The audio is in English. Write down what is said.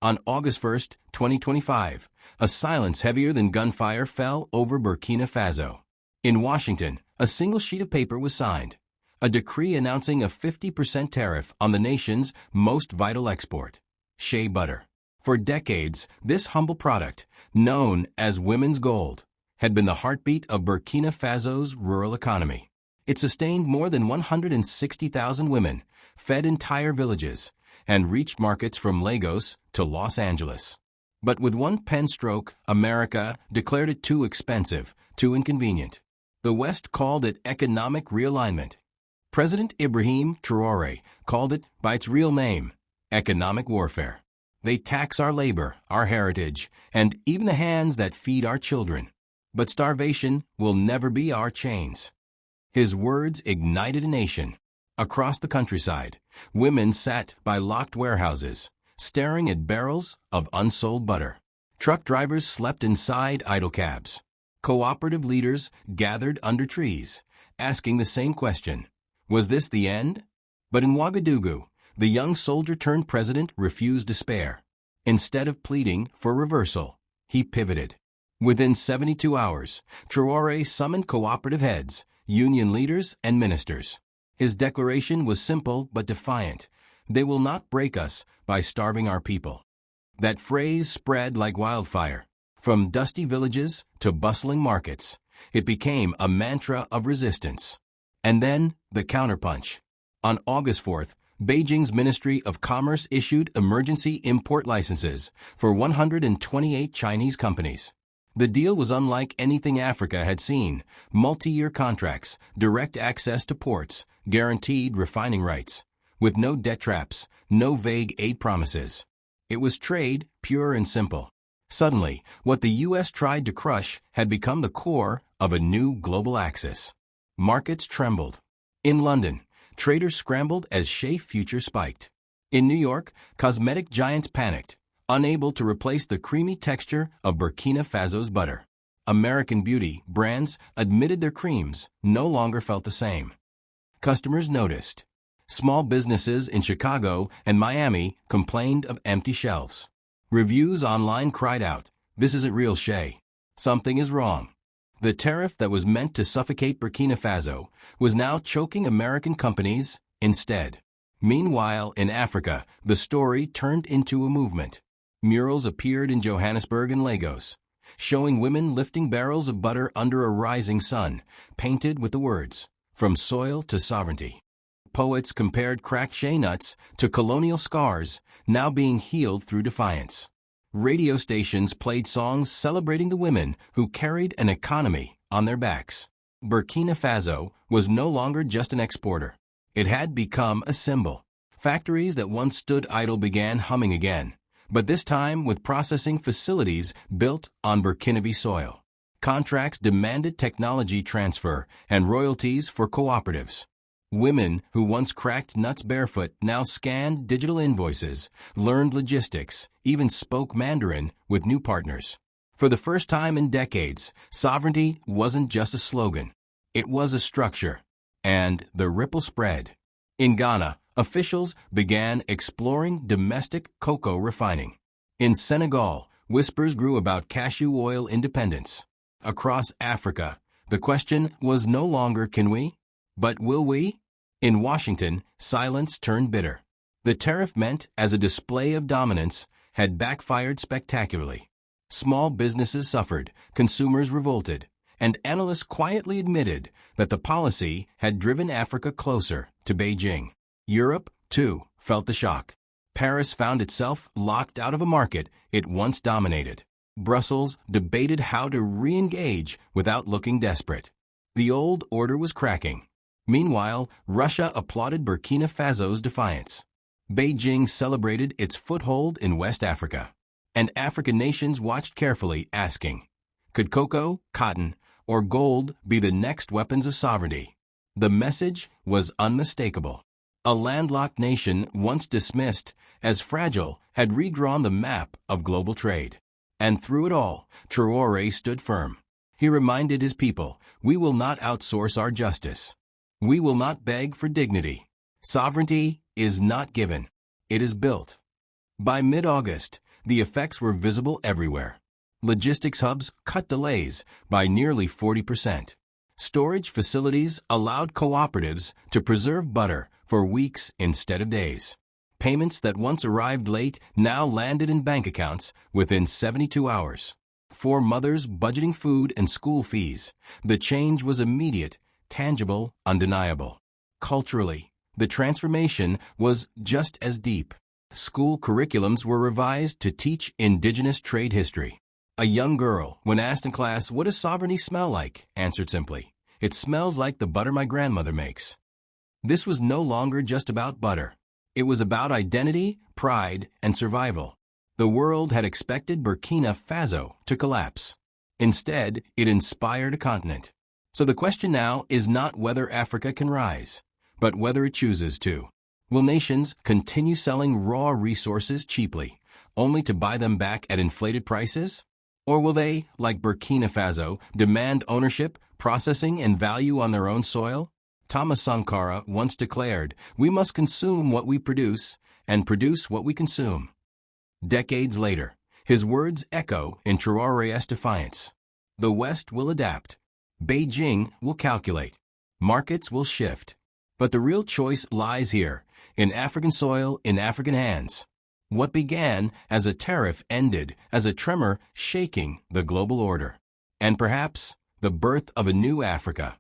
On August 1, 2025, a silence heavier than gunfire fell over Burkina Faso. In Washington, a single sheet of paper was signed, a decree announcing a 50% tariff on the nation's most vital export, shea butter. For decades, this humble product, known as women's gold, had been the heartbeat of Burkina Faso's rural economy. It sustained more than 160,000 women, fed entire villages, and reached markets from Lagos to Los Angeles. But with one pen stroke, America declared it too expensive, too inconvenient. The West called it economic realignment. President Ibrahim Traoré called it by its real name, economic warfare. They tax our labor, our heritage, and even the hands that feed our children. But starvation will never be our chains. His words ignited a nation. Across the countryside, women sat by locked warehouses, staring at barrels of unsold butter. Truck drivers slept inside idle cabs. Cooperative leaders gathered under trees, asking the same question: was this the end? But in Ouagadougou, the young soldier-turned-president refused despair. Instead of pleading for reversal, he pivoted. Within 72 hours, Traoré summoned cooperative heads, union leaders, and ministers. His declaration was simple but defiant: they will not break us by starving our people. That phrase spread like wildfire. From dusty villages to bustling markets, it became a mantra of resistance. And then, the counterpunch. On August 4th, Beijing's Ministry of Commerce issued emergency import licenses for 128 Chinese companies. The deal was unlike anything Africa had seen: multi-year contracts, direct access to ports, guaranteed refining rights, with no debt traps, no vague aid promises. It was trade, pure and simple. Suddenly, what the U.S. tried to crush had become the core of a new global axis. Markets trembled. In London, traders scrambled as Shea futures spiked. In New York, cosmetic giants panicked, unable to replace the creamy texture of Burkina Faso's butter. American beauty brands admitted their creams no longer felt the same. Customers noticed. Small businesses in Chicago and Miami complained of empty shelves. Reviews online cried out, "This isn't real Shea. Something is wrong." The tariff that was meant to suffocate Burkina Faso was now choking American companies instead. Meanwhile, in Africa, the story turned into a movement. Murals appeared in Johannesburg and Lagos, showing women lifting barrels of butter under a rising sun, painted with the words, "From soil to sovereignty." Poets compared cracked shea nuts to colonial scars, now being healed through defiance. Radio stations played songs celebrating the women who carried an economy on their backs. Burkina Faso was no longer just an exporter. It had become a symbol. Factories that once stood idle began humming again, but this time with processing facilities built on Burkinabe soil. Contracts demanded technology transfer and royalties for cooperatives. Women who once cracked nuts barefoot now scanned digital invoices, learned logistics, even spoke Mandarin with new partners. For the first time in decades, sovereignty wasn't just a slogan. It was a structure. And the ripple spread. In Ghana, officials began exploring domestic cocoa refining. In Senegal, whispers grew about cashew oil independence. Across Africa, the question was no longer can we, but will we? In Washington, silence turned bitter. The tariff meant as a display of dominance had backfired spectacularly. Small businesses suffered, consumers revolted, and analysts quietly admitted that the policy had driven Africa closer to Beijing. Europe, too, felt the shock. Paris found itself locked out of a market it once dominated. Brussels debated how to re-engage without looking desperate. The old order was cracking. Meanwhile, Russia applauded Burkina Faso's defiance. Beijing celebrated its foothold in West Africa. And African nations watched carefully, asking, could cocoa, cotton, or gold be the next weapons of sovereignty? The message was unmistakable. A landlocked nation once dismissed as fragile had redrawn the map of global trade. And through it all, Traoré stood firm. He reminded his people, we will not outsource our justice. We will not beg for dignity. Sovereignty is not given. It is built. By mid-August, the effects were visible everywhere. Logistics hubs cut delays by nearly 40%. Storage facilities allowed cooperatives to preserve butter for weeks instead of days. Payments that once arrived late now landed in bank accounts within 72 hours. For mothers budgeting food and school fees, the change was immediate, tangible, undeniable. Culturally, the transformation was just as deep. School curriculums were revised to teach indigenous trade history. A young girl, when asked in class, "What does sovereignty smell like?" answered simply, "It smells like the butter my grandmother makes." This was no longer just about butter. It was about identity, pride, and survival. The world had expected Burkina Faso to collapse. Instead, it inspired a continent. So the question now is not whether Africa can rise, but whether it chooses to. Will nations continue selling raw resources cheaply, only to buy them back at inflated prices? Or will they, like Burkina Faso, demand ownership, processing, and value on their own soil? Thomas Sankara once declared, "We must consume what we produce and produce what we consume." Decades later, his words echo in Traoré's defiance. The West will adapt. Beijing will calculate. Markets will shift. But the real choice lies here, in African soil, in African hands. What began as a tariff ended as a tremor shaking the global order. And perhaps the birth of a new Africa.